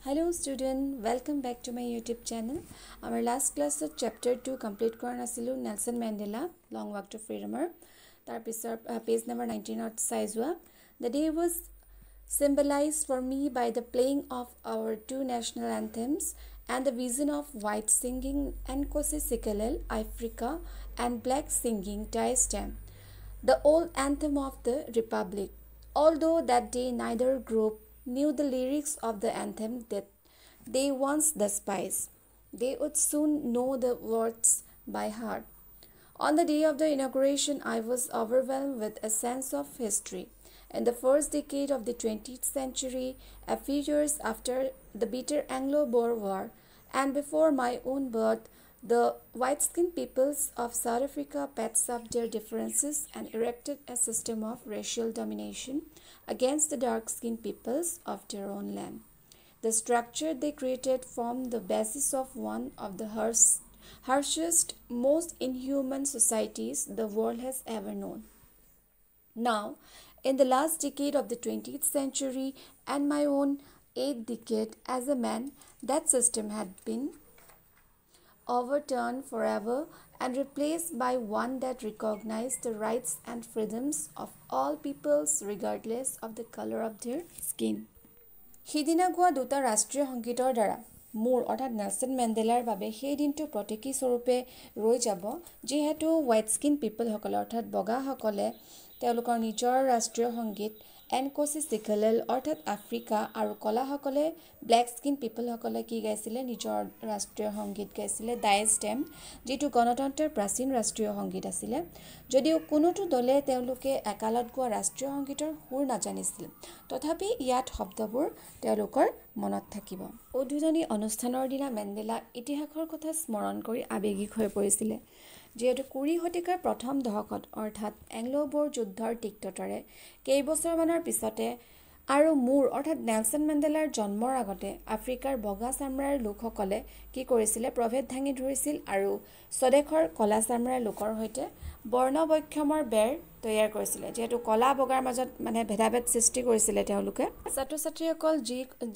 Hello student, welcome back to my YouTube channel. Our last class of chapter 2 complete কৰা নাছিলো Nelson Mandela Long Walk to Freedom তাৰ পিছৰ page number 19 চাই যোৱা. The day was symbolized for me by the playing of our two national anthems and the vision of white singing Nkosi Sikelel Africa and black singing Tai Stem, the old anthem of the Republic. Although that day neither group knew the lyrics of the anthem that they once despised, they would soon know the words by heart. On the day of the inauguration, I was overwhelmed with a sense of history. In the first decade of the 20th century, a few years after the bitter Anglo-Boer War, and before my own birth, the white-skinned peoples of South Africa patched up their differences and erected a system of racial domination against the dark-skinned peoples of their own land. The structure they created formed the basis of one of the harshest, most inhuman societies the world has ever known. Now, in the last decade of the 20th century and my own 8th decade as a man, that system had been overturned forever and replaced by one that recognized the rights and freedoms of all peoples regardless of the color of their skin. সিদিনা গোৱা দুটা ৰাষ্ট্ৰীয় সংগীতৰ দ্বাৰা মোৰ অৰ্থাৎ Nelson মেণ্ডেলাৰ বাবে সেই দিনটো প্ৰতীকী স্বৰূপে ৰৈ যাব, যিহেতু হোৱাইট স্কিন পিপলসকলে অৰ্থাৎ বগাসকলে তেওঁলোকৰ নিজৰ ৰাষ্ট্ৰীয় সংগীত এনকোছি চিকেলেল অৰ্থাৎ আফ্ৰিকা আৰু কলাসকলে ব্লেক স্কিন পিপলসকলে কি গাইছিলে নিজৰ ৰাষ্ট্ৰীয় সংগীত গাইছিলে টাই ষ্টেম, যিটো গণতন্ত্ৰৰ প্ৰাচীন ৰাষ্ট্ৰীয় সংগীত আছিলে। যদিও কোনোটো দলে তেওঁলোকে একালত গোৱা ৰাষ্ট্ৰীয় সংগীতৰ সুৰ নাজানিছিল, তথাপি ইয়াত শব্দবোৰ তেওঁলোকৰ মনত থাকিব। উদ্বোধনী অনুষ্ঠানৰ দিনা মেণ্ডেলা ইতিহাসৰ কথা স্মৰণ কৰি আৱেগিক হৈ পৰিছিলে, যিহেতু 20 শতিকাৰ প্ৰথম দশকত অৰ্থাৎ এংলো-বৰ যুদ্ধৰ তিক্ততাৰে কেইবছৰমানৰ পিছতে আৰু মোৰ অৰ্থাৎ নেলছন মেণ্ডেলাৰ জন্মৰ আগতে আফ্ৰিকাৰ বগা চামৰাৰ লোকসকলে কি কৰিছিলে, প্ৰভেদ ভাঙি ধৰিছিল আৰু স্বদেশৰ কলা চামৰাৰ লোকৰ সৈতে বৰ্ণবৈষম্যৰ বেৰ তৈয়াৰ কৰিছিলে, যিহেতু কলা বগাৰ মাজত ভেদাভেদ সৃষ্টি কৰিছিলে তেওঁলোকে। ছাত্ৰ ছাত্ৰীসকল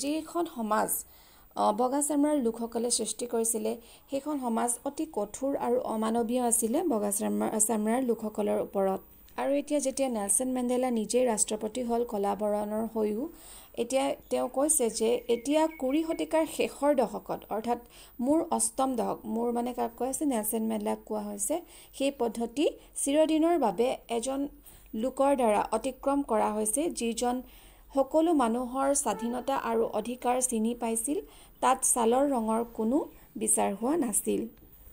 যিখন সমাজ বগা চামৰাৰ লোকসকলে সৃষ্টি কৰিছিলে, সেইখন সমাজ অতি কঠোৰ আৰু অমানৱীয় আছিলে বগা চামৰাৰ লোকসকলৰ ওপৰত। আৰু এতিয়া যেতিয়া নেলছন মেণ্ডেলা নিজেই ৰাষ্ট্ৰপতি হ'ল কলা বৰণৰ হৈও, এতিয়া তেওঁ কৈছে যে এতিয়া 20 শতিকাৰ শেষৰ দশকত অৰ্থাৎ মোৰ অষ্টম দশক, মোৰ কাক কৈ আছে, নেলছন মেণ্ডেলাক কোৱা হৈছে, সেই পদ্ধতি চিৰদিনৰ বাবে এজন লোকৰ দ্বাৰা অতিক্ৰম কৰা হৈছে, যিজন সকলো মানুহৰ স্বাধীনতা আৰু অধিকাৰ চিনি পাইছিল, তাত ছালৰ ৰঙৰ কোনো বিচাৰ হোৱা নাছিল।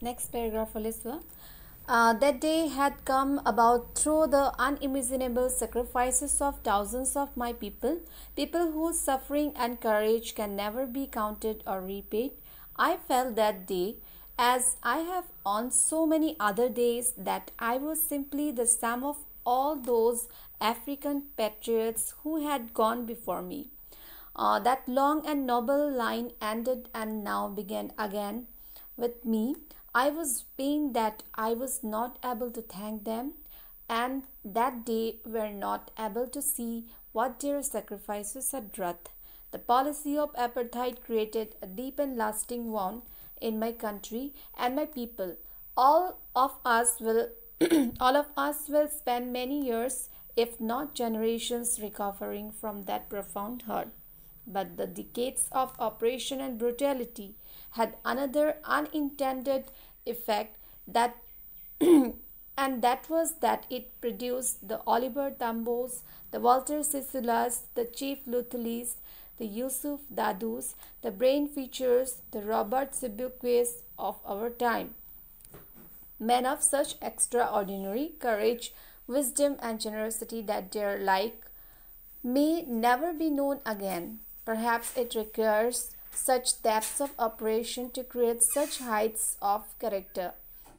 নেক্সট পেৰাগ্ৰাফলৈ চোৱা। That day had come about through the unimaginable sacrifices of thousands of my people whose suffering and courage can never be counted or repaid. I felt that day, as I have on so many other days, that I was simply the sum of all those African patriots who had gone before me. That long and noble line ended and now began again with me. I was pained that I was not able to thank them, and that they were not able to see what their sacrifices had wrought. The policy of apartheid created a deep and lasting wound in my country and my people. All of us will spend many years, if not generations, recovering from that profound hurt. But the decades of oppression and brutality had another unintended effect, that and that was that it produced the Oliver Tambos, the Walter Sisulas, the Chief Luthelis, the Yusuf Dadus, the Brain Features, the Robert Sibuquets of our time. Men of such extraordinary courage, wisdom and generosity that their like may never be known again. Perhaps it requires such depths of operation to create such heights of character.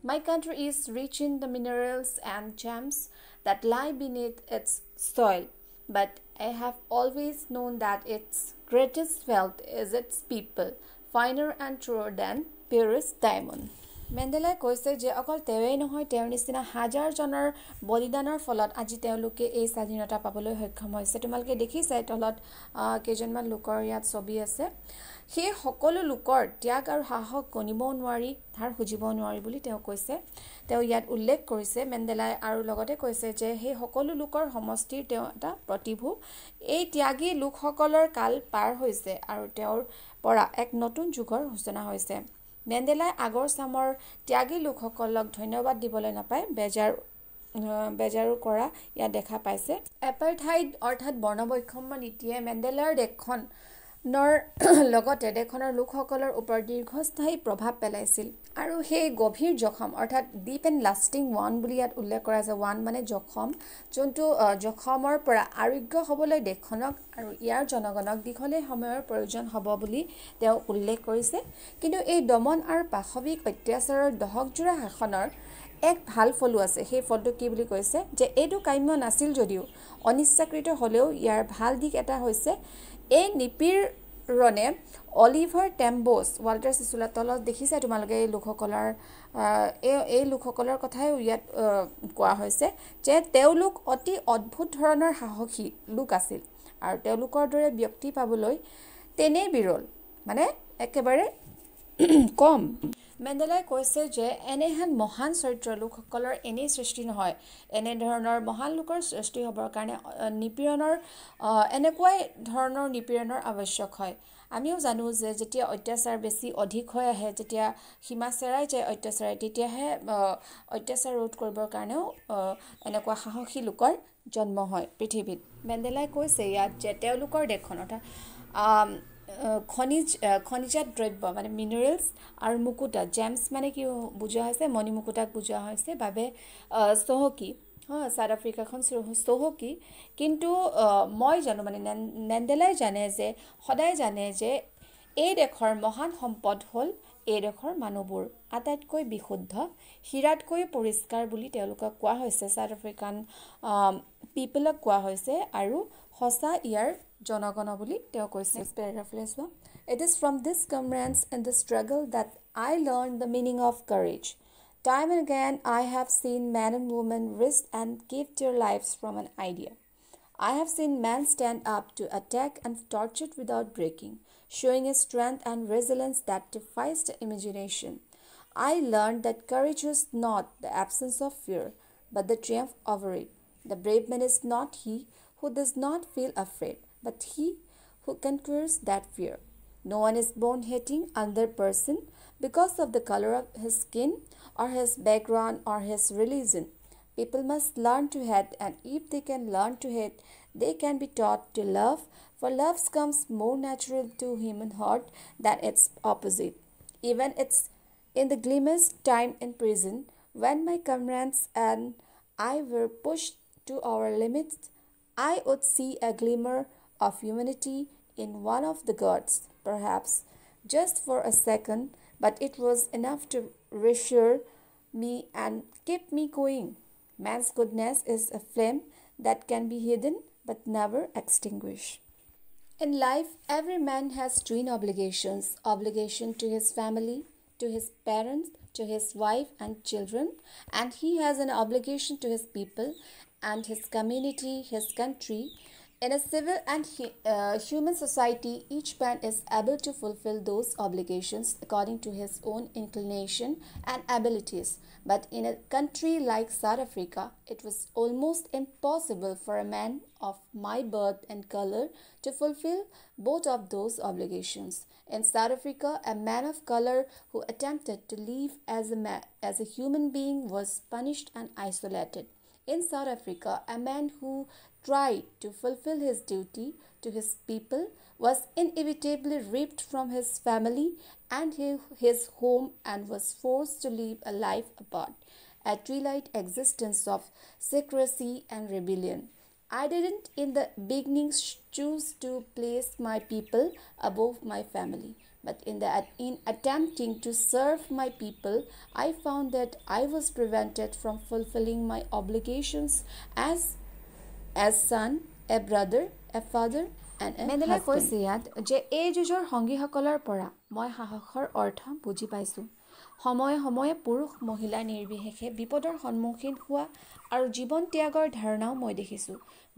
My country is rich in the minerals and gems that lie beneath its soil, but I have always known that its greatest wealth is its people, finer and truer than purest diamond. মেণ্ডেলাই কৈছে যে অকল তেওঁৱেই নহয়, তেওঁৰ নিচিনা হাজাৰজনৰ বলিদানৰ ফলত আজি তেওঁলোকে এই স্বাধীনতা পাবলৈ সক্ষম হৈছে। তোমালোকে দেখিছাই তলত কেইজনমান লোকৰ ইয়াত ছবি আছে। সেই সকলো লোকৰ ত্যাগ আৰু সাহস গণিবও নোৱাৰি, ধাৰ খুজিবও নোৱাৰি বুলি তেওঁ কৈছে। তেওঁ ইয়াত উল্লেখ কৰিছে মেণ্ডেলাই আৰু লগতে কৈছে যে সেই সকলো লোকৰ সমষ্টিৰ তেওঁ এটা প্ৰতিভূ। এই ত্যাগী লোকসকলৰ কাল পাৰ হৈছে আৰু তেওঁৰ পৰা এক নতুন যুগৰ সূচনা হৈছে। মেণ্ডেলাই আগৰ চামৰ ত্যাগী লোকসকলক ধন্যবাদ দিবলৈ নাপায়, বেজাৰো কৰা ইয়াত দেখা পাইছে। এপাৰ্থাইড অৰ্থাৎ বৰ্ণবৈষম্য নীতিয়ে মেণ্ডেলাৰ দেশখনৰ লগতে দেশখনৰ লোকসকলৰ ওপৰত দীৰ্ঘস্থায়ী প্ৰভাৱ পেলাইছিল আৰু সেই গভীৰ জখম অৰ্থাৎ ডিপ এণ্ড লাষ্টিং ওৱান বুলি ইয়াত উল্লেখ কৰা আছে। ওৱান মানে জখম, যোনটো জখমৰ পৰা আৰোগ্য হ'বলৈ দেশখনক আৰু ইয়াৰ জনগণক দীঘলীয়া সময়ৰ প্ৰয়োজন হ'ব বুলি তেওঁ উল্লেখ কৰিছে। কিন্তু এই দমন আৰু পাশৱিক অত্যাচাৰৰ দশকজোৰা শাসনৰ এক ভাল ফলো আছে। সেই ফলটো কি বুলি কৈছে যে এইটো কাম্য নাছিল যদিও অনিচ্ছাকৃত হ'লেও ইয়াৰ ভাল দিশ এটা হৈছে এই নিপীড়নে অলিভাৰ টেম্বছ, ৱাল্টাৰ চিচুলা তলত দেখিছে তোমালোকে এই লোকসকলৰ কথাই ইয়াত কোৱা হৈছে যে তেওঁলোক অতি অদ্ভুত ধৰণৰ সাহসী লোক আছিল আৰু তেওঁলোকৰ দৰে ব্যক্তি পাবলৈ তেনেই বিৰল, মানে একেবাৰে কম। মেণ্ডেলাই কৈছে যে এনেহেন মহান চৰিত্ৰৰ লোকসকলৰ এনেই সৃষ্টি নহয়, এনেধৰণৰ মহান লোকৰ সৃষ্টি হ'বৰ কাৰণে এনেকুৱাই ধৰণৰ নিপীড়নৰ আৱশ্যক হয়। আমিও জানো যে যেতিয়া অত্যাচাৰ বেছি অধিক হৈ আহে, যেতিয়া সীমা চেৰাই যায় অত্যাচাৰে, তেতিয়াহে অত্যাচাৰ ৰোধ কৰিবৰ কাৰণেও এনেকুৱা সাহসী লোকৰ জন্ম হয় পৃথিৱীত। মেণ্ডেলাই কৈছে ইয়াত যে তেওঁলোকৰ দেশখন অৰ্থাৎ খনিজাত দ্ৰব্য মানে মিনাৰেলছ আৰু মুকুতা, জেমছ মানে কি বুজোৱা হৈছে, মণিমুকুতাক বুজোৱা হৈছে বাবে চহকী। ছাউথ আফ্ৰিকাখন চহকী, কিন্তু মই জানো মানে মেণ্ডেলাই সদায় জানে যে এই দেশৰ মহান সম্পদ হ'ল এই দেশৰ মানুহবোৰ আটাইতকৈ বিশুদ্ধ, হীৰাতকৈ পৰিষ্কাৰ বুলি তেওঁলোকক কোৱা হৈছে, ছাউথ আফ্ৰিকান পিপলক কোৱা হৈছে আৰু সঁচা ইয়াৰ জনগণ বুলি তেওঁ কৈছে। It is from this comrades in the struggle that I learned the meaning of courage. Time and again I have seen men and women risk and give their lives from an idea. I have seen men stand up to attack and torture without breaking, showing a strength and resilience that defies the imagination. I learned that courage is not the absence of fear, but the triumph over it. The brave man is not he who does not feel afraid, but he who conquers that fear. No one is born hating another person because of the color of his skin or his background or his religion. People must learn to hate, and if they can learn to hate, they can be taught to love, for love comes more natural to human heart than its opposite. Even it's in the grimmest time in prison, when my comrades and I were pushed to our limits, I would see a glimmer of humanity in one of the guards, perhaps just for a second, but it was enough to reassure me and keep me going. Man's goodness is a flame that can be hidden but never extinguished. In life, every man has twin obligations: obligation to his family, to his parents, to his wife and children, and he has an obligation to his people and his community, his country. In a civil and human society, each man is able to fulfill those obligations according to his own inclination and abilities. But in a country like South Africa, it was almost impossible for a man of my birth and color to fulfill both of those obligations. In South Africa, a man of color who attempted to live as a human being was punished and isolated. In South Africa, a man who tried to fulfill his duty to his people was inevitably ripped from his family and his home and was forced to live a life apart, a twilight existence of secrecy and rebellion. I didn't in the beginning choose to place my people above my family, but in attempting to serve my people, I found that I was prevented from fulfilling my obligations as son, a brother, a father, and a মেণ্ডেলাই কৈছে ইয়াত যে এই যুঁজৰ সংগীসকলৰ পৰা মই সাহসৰ অৰ্থ বুজি পাইছোঁ। সময়ে সময়ে পুৰুষ মহিলা নিৰ্বিশেষে বিপদৰ সন্মুখীন হোৱা আৰু জীৱন ত্যাগৰ ধাৰণাও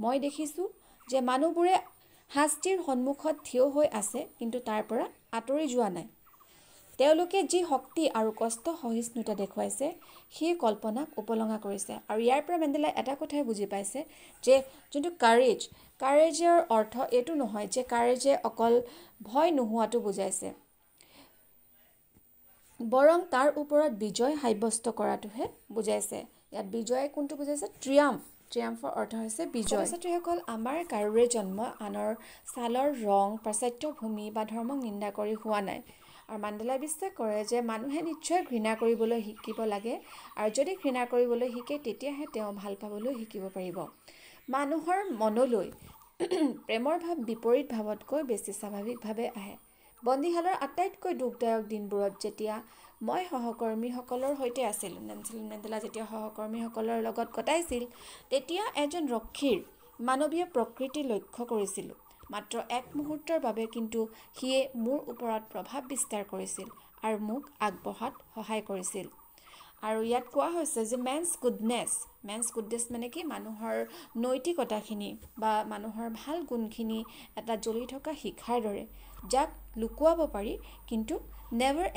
মই দেখিছোঁ যে মানুহবোৰে শাস্তিৰ সন্মুখত থিয় হৈ আছে কিন্তু তাৰ পৰা আঁতৰি যোৱা নাই। তেওঁলোকে যি শক্তি আৰু কষ্ট সহিষ্ণুতা দেখুৱাইছে সেই কল্পনাক উপলঙা কৰিছে। আৰু ইয়াৰ পৰা মেণ্ডেলাই এটা কথাই বুজি পাইছে যে যোনটো কাৰেজৰ অৰ্থ এইটো নহয় যে কাৰেজে অকল ভয় নোহোৱাটো বুজাইছে, বৰং তাৰ ওপৰত বিজয় সাব্যস্ত কৰাটোহে বুজাইছে। ইয়াত বিজয় কোনটো বুজাইছে? ট্ৰিয়াম্ফৰ অৰ্থ হৈছে বিজয়। ছাত্ৰীসকল, আমাৰ কাৰোৰে জন্ম আনৰ ছালৰ ৰং, পাশ্চাত্য ভূমি বা ধৰ্মক নিন্দা কৰি হোৱা নাই। আৰু মাণ্ডেলাই বিশ্বাস কৰে যে মানুহে নিশ্চয় ঘৃণা কৰিবলৈ শিকিব লাগে, আৰু যদি ঘৃণা কৰিবলৈ শিকে তেতিয়াহে তেওঁ ভাল পাবলৈ শিকিব পাৰিব। মানুহৰ মনলৈ প্ৰেমৰ ভাৱ বিপৰীত ভাৱতকৈ বেছি স্বাভাৱিকভাৱে আহে। বন্দীশালৰ আটাইতকৈ দুখদায়ক দিনবোৰত যেতিয়া মই সহকৰ্মীসকলৰ সৈতে আছিলোঁ, নেলছন মেণ্ডেলা যেতিয়া সহকৰ্মীসকলৰ লগত কটাইছিল, তেতিয়া এজন ৰক্ষীৰ মানৱীয় প্ৰকৃতি লক্ষ্য কৰিছিলোঁ। মাত্ৰ এক মুহূৰ্তৰ বাবে কিন্তু সিয়ে মোৰ ওপৰত প্ৰভাৱ বিস্তাৰ কৰিছিল আৰু মোক আগবঢ়াত সহায় কৰিছিল। আৰু ইয়াত কোৱা হৈছে যে মেন্স গুডনেছ মানে কি? মানুহৰ নৈতিকতাখিনি বা মানুহৰ ভাল গুণখিনি এটা জ্বলি থকা শিখাৰ দৰে, যাক লুকুৱাব পাৰি কিন্তু নেভাৰ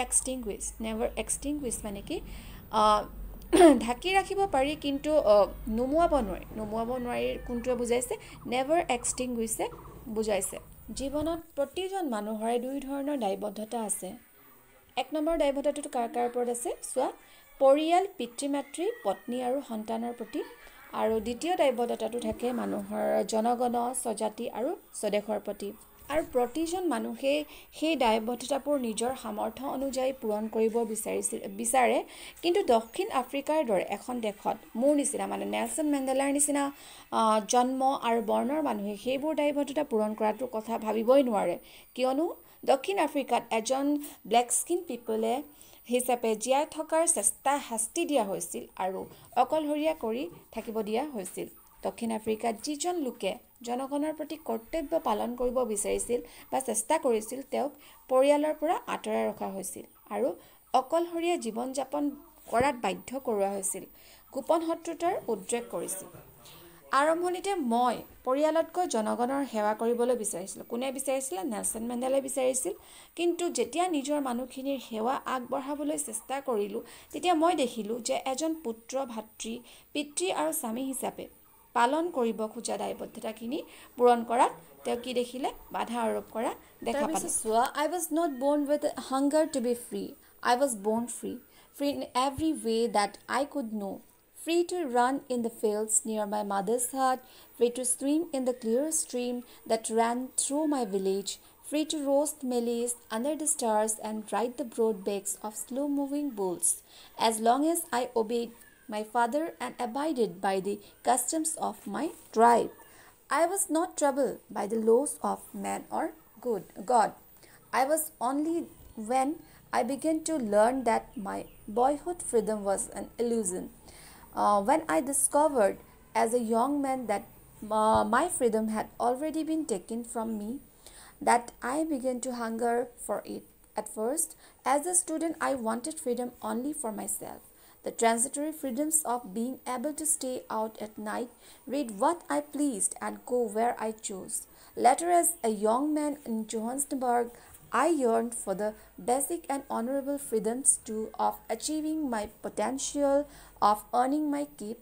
এক্সটিংগুইছ মানে কি? ঢাকি ৰাখিব পাৰি কিন্তু নুমুৱাব নোৱাৰি। কোনটোৱে বুজাইছে? নেভাৰ এক্সটিংগুইছে বুজাইছে। জীৱনত প্ৰতিজন মানুহৰে দুই ধৰণৰ দায়বদ্ধতা আছে। এক নম্বৰ দায়বদ্ধতাটো কাৰ ওপৰত আছে? চোৱা, পৰিয়াল, পিতৃ মাতৃ, পত্নী আৰু সন্তানৰ প্ৰতি। আৰু দ্বিতীয় দায়বদ্ধতাটো থাকে মানুহৰ জনগণ, স্বজাতি আৰু স্বদেশৰ প্ৰতি। আৰু প্ৰতিজন মানুহেই সেই দায়বদ্ধতাবোৰ নিজৰ সামৰ্থ্য অনুযায়ী পূৰণ কৰিব বিচাৰে। কিন্তু দক্ষিণ আফ্ৰিকাৰ দৰে এখন দেশত মোৰ নিচিনা মানে নেলছন মেণ্ডেলাৰ নিচিনা জন্ম আৰু বৰ্ণৰ মানুহে সেইবোৰ দায়বদ্ধতা পূৰণ কৰাটোৰ কথা ভাবিবই নোৱাৰে। কিয়নো দক্ষিণ আফ্ৰিকাত এজন ব্লেক স্কিন পিপলে হিচাপে জীয়াই থকাৰ শাস্তি দিয়া হৈছিল আৰু অকলশৰীয়া কৰি থাকিব দিয়া হৈছিল। দক্ষিণ আফ্ৰিকাত যিজন লোকে জনগণৰ প্ৰতি কৰ্তব্য পালন কৰিব বিচাৰিছিল বা চেষ্টা কৰিছিল, তেওঁক পৰিয়ালৰ পৰা আঁতৰাই ৰখা হৈছিল আৰু অকলশৰীয়া জীৱন যাপন কৰাত বাধ্য কৰোৱা হৈছিল। গোপন শত্ৰুতাৰ উদ্ৰেক কৰিছিল। আৰম্ভণিতে মই পৰিয়ালতকৈ জনগণৰ সেৱা কৰিবলৈ বিচাৰিছিলোঁ। কোনে বিচাৰিছিলে? নেলছন মেণ্ডেলাই বিচাৰিছিল। কিন্তু যেতিয়া নিজৰ মানুহখিনিৰ সেৱা আগবঢ়াবলৈ চেষ্টা কৰিলোঁ, তেতিয়া মই দেখিলোঁ যে এজন পুত্ৰ, ভাতৃ, পিতৃ আৰু স্বামী হিচাপে পালন কৰিব খোজা দায়বদ্ধতাখিনি পূৰণ কৰাত তেওঁ কি দেখিলে? বাধা আৰোপ কৰা দেখা পালে। চোৱা, I was not born with hunger to be free. I was born free in every way that I could know. Free to run in the fields near my mother's hut, free to swim in the clear stream that ran through my village, free to roast maize under the stars and ride the broad backs of slow-moving bulls, as long as I obeyed my father and abided by the customs of my tribe. I was not troubled by the laws of man or God. I was only when I began to learn that my boyhood freedom was an illusion. When I discovered as a young man that my freedom had already been taken from me, that I began to hunger for it. At first, as a student, I wanted freedom only for myself. The transitory freedoms of being able to stay out at night, read what I pleased, and go where I chose. Later, as a young man in Johannesburg, I yearned for the basic and honorable freedoms of achieving my potential, of earning my keep,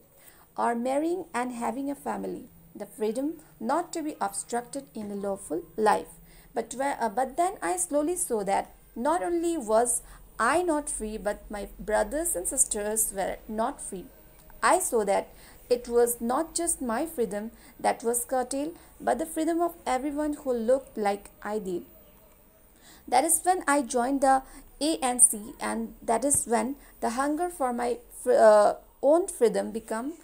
or marrying and having a family. The freedom not to be obstructed in a lawful life. But then I slowly saw that not only was I not free, but my brothers and sisters were not free. I saw that it was not just my freedom that was curtailed, but the freedom of everyone who looked like I did. That is when I joined the ANC, and that is when the hunger for my own freedom became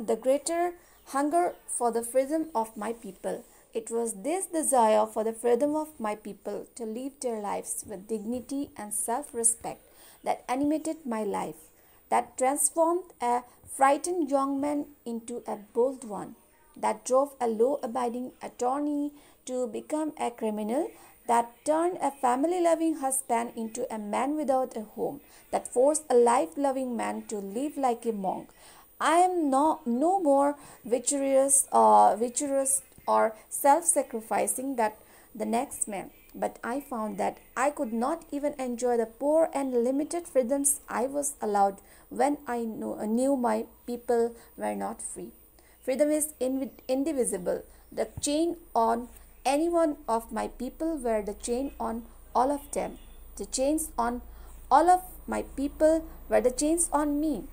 the greater hunger for the freedom of my people. It was this desire for the freedom of my people to live their lives with dignity and self-respect that animated my life, that transformed a frightened young man into a bold one, that drove a law-abiding attorney to become a criminal, that turned a family-loving husband into a man without a home, that forced a life-loving man to live like a monk. I am no more virtuous or self-sacrificing than the next man, but I found that I could not even enjoy the poor and limited freedoms I was allowed when I knew my people were not free. Freedom is indivisible. The chain on any one of my people were the chain on all of them. The chains on all of my people were the chains on me.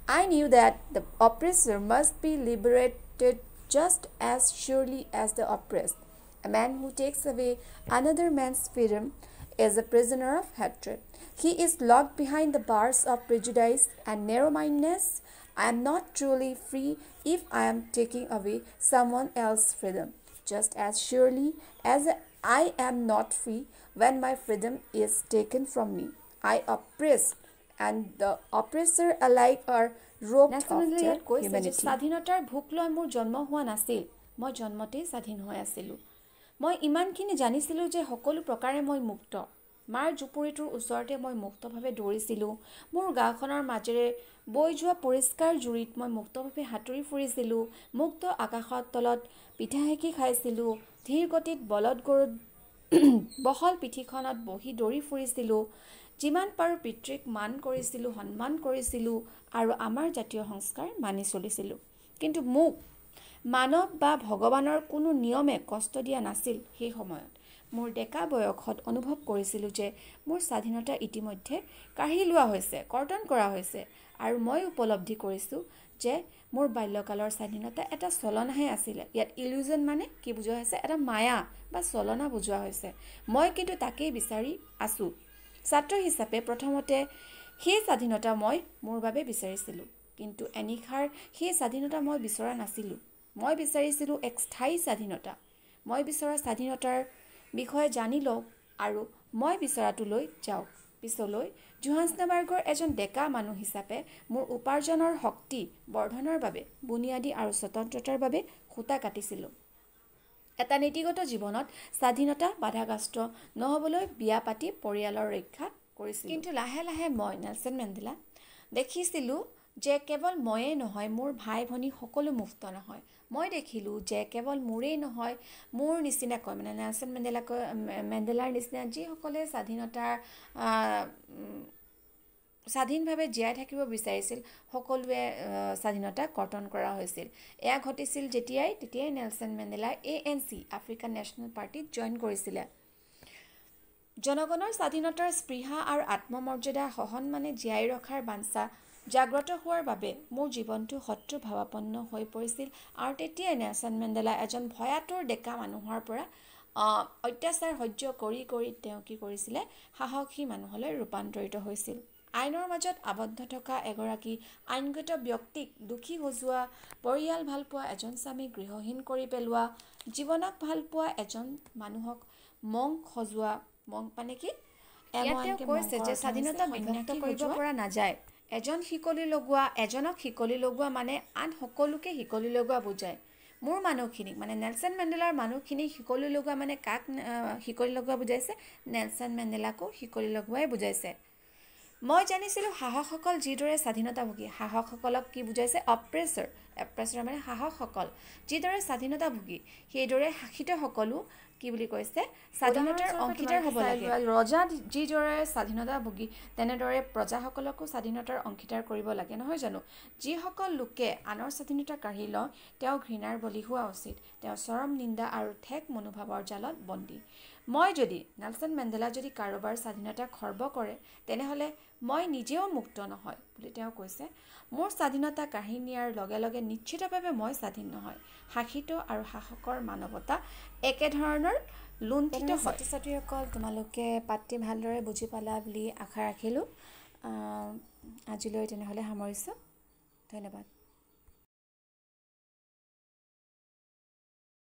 I knew that the oppressor must be liberated just as surely as the oppressed. A man who takes away another man's freedom is a prisoner of hatred. He is locked behind the bars of prejudice and narrow-mindedness. I am not truly free if I am taking away someone else's freedom, just as surely as I am not free when my freedom is taken from me. I oppress and the oppressor alike are robbed of their humanity. স্বাধীনতাৰ ভোক লৈ মোৰ জন্ম হোৱা নাছিল, মই জন্মতেই স্বাধীন হৈ আছিলোঁ। মই ইমানখিনি জানিছিলোঁ যে সকলো প্ৰকাৰে মই মুক্ত। মাৰ জুপুৰিটোৰ ওচৰতে মই মুক্তভাৱে দৌৰিছিলোঁ। মোৰ গাঁওখনৰ মাজেৰে বৈ যোৱা পৰিষ্কাৰ জুৰিত মই মুক্তভাৱে সাঁতুৰি ফুৰিছিলোঁ। মুক্ত আকাশৰ তলত পিঠা সেকি খাইছিলোঁ। ধীৰ গতিত বলদ গৰুত বহল পিঠিখনত বহি দৌৰি ফুৰিছিলোঁ। যিমান পাৰোঁ পিতৃক মান কৰিছিলোঁ, সন্মান কৰিছিলোঁ আৰু আমাৰ জাতীয় সংস্কাৰ মানি চলিছিলোঁ। কিন্তু মোক মানৱ বা ভগৱানৰ কোনো নিয়মে কষ্ট দিয়া নাছিল। সেই সময়ত মোৰ ডেকা বয়সত অনুভৱ কৰিছিলোঁ যে মোৰ স্বাধীনতা ইতিমধ্যে কাঢ়ি লোৱা হৈছে, কৰ্তন কৰা হৈছে, আৰু মই উপলব্ধি কৰিছোঁ যে মোৰ বাল্যকালৰ স্বাধীনতা এটা চলনাহে আছিলে। ইয়াত ইলিউজন মানে কি বুজোৱা হৈছে? এটা মায়া বা চলনা বুজোৱা হৈছে। মই কিন্তু তাকেই বিচাৰি আছোঁ। ছাত্ৰ হিচাপে প্ৰথমতে সেই স্বাধীনতা মই মোৰ বাবে বিচাৰিছিলোঁ, কিন্তু এনিশাৰ সেই স্বাধীনতা মই বিচৰা নাছিলোঁ। মই বিচাৰিছিলোঁ এক স্থায়ী স্বাধীনতা। মই বিচৰা স্বাধীনতাৰ বিষয়ে জানি লওক আৰু মই বিচৰাটোলৈ যাওক। পিছলৈ জোহান্সবাৰ্গৰ এজন ডেকা মানুহ হিচাপে মোৰ উপাৰ্জনৰ শক্তি বৰ্ধনৰ বাবে বুনিয়াদী আৰু স্বতন্ত্ৰতাৰ বাবে সূতা কাটিছিলোঁ। এটা নীতিগত জীৱনত স্বাধীনতা বাধাগ্ৰস্ত নহ'বলৈ বিয়া পাতি পৰিয়ালৰ ৰক্ষা কৰিছিলোঁ। কিন্তু লাহে লাহে মই নেলছন মেণ্ডেলা দেখিছিলোঁ যে কেৱল ময়েই নহয়, মোৰ ভাই ভনী সকলো মুক্ত নহয়। মই দেখিলোঁ যে কেৱল মোৰেই নহয়, মোৰ নিচিনাকৈ মানে নেলছন মেণ্ডেলাৰ নিচিনা যিসকলে স্বাধীনভাৱে জীয়াই থাকিব বিচাৰিছিল, সকলোৱে স্বাধীনতা কৰ্তন কৰা হৈছিল। এয়া ঘটিছিল তেতিয়াই নেলছন মেণ্ডেলাই ANC আফ্ৰিকান নেশ্যনেল পাৰ্টিত জইন কৰিছিলে। জনগণৰ স্বাধীনতাৰ স্পৃহা আৰু আত্মমৰ্যাদা সসন্মানে জীয়াই ৰখাৰ বাঞ্ছা জাগ্ৰত হোৱাৰ বাবে মোৰ জীৱনটো শত্ৰু ভাৱাপন্ন হৈ পৰিছিল। আৰু তেতিয়াই নেলছন মেণ্ডেলা এজন ভয়াতুৰ ডেকা মানুহৰ পৰা অত্যাচাৰ সহ্য কৰি কৰি তেওঁ কি কৰিছিলে? সাহসী মানুহলৈ ৰূপান্তৰিত হৈছিল। আইনৰ মাজত আবদ্ধ থকা এগৰাকী আইনগত ব্যক্তিক দোষী সজোৱা, পৰিয়াল ভালপোৱা এজন স্বামীক গৃহহীন কৰি পেলোৱা, জীৱনক ভালপোৱা এজন মানুহক মংক সজোৱা। মংক মানে কি? তেওঁ কৈছে যে স্বাধীনতা বিভক্ত কৰিব পৰা নাযায়। এজনক শিকলি লগোৱা মানে আন সকলোকে শিকলি লগোৱা বুজায়। মোৰ মানুহখিনিক মানে নেলছন মেণ্ডেলাৰ মানুহখিনিক শিকলি লগোৱা মানে কাক শিকলি লগোৱা বুজাইছে? নেলছন মেণ্ডেলাকো শিকলি লগোৱাই বুজাইছে। মই জানিছিলোঁ সাহসসকল যিদৰে স্বাধীনতাভোগী, সাহসসকলক কি বুজাইছে? অপ্ৰেছৰ মানে সাহসসকল যিদৰে স্বাধীনতাভোগী, সেইদৰে শাসিত সকলো কি বুলি কৈছে? স্বাধীনতাৰ অংশীদাৰ হ'ব লাগে। ৰজা যিদৰে স্বাধীনতাভোগী, তেনেদৰে প্ৰজাসকলকো স্বাধীনতাৰ অংশীদাৰ কৰিব লাগে, নহয় জানো? যিসকল লোকে আনৰ স্বাধীনতা কাঢ়ি লয়, তেওঁ ঘৃণাৰ বলি হোৱা উচিত। তেওঁ চৰম নিন্দা আৰু ঠেক মনোভাৱৰ জালত বন্দী। নেলছন মেণ্ডেলা যদি কাৰোবাৰ স্বাধীনতা খৰ্ব কৰে, তেনেহ'লে মই নিজেও মুক্ত নহয় বুলি তেওঁ কৈছে। মোৰ স্বাধীনতা কাঢ়ি নিয়াৰ লগে লগে নিশ্চিতভাৱে মই স্বাধীন নহয়। শাসিত আৰু শাসকৰ মানৱতা একেধৰণৰ লুণ্ঠিত হয়। ছাত্ৰ ছাত্ৰীসকল, তোমালোকে পাঠটি ভালদৰে বুজি পালা বুলি আশা ৰাখিলোঁ। আজিলৈ তেনেহ'লে সামৰিছোঁ। ধন্যবাদ।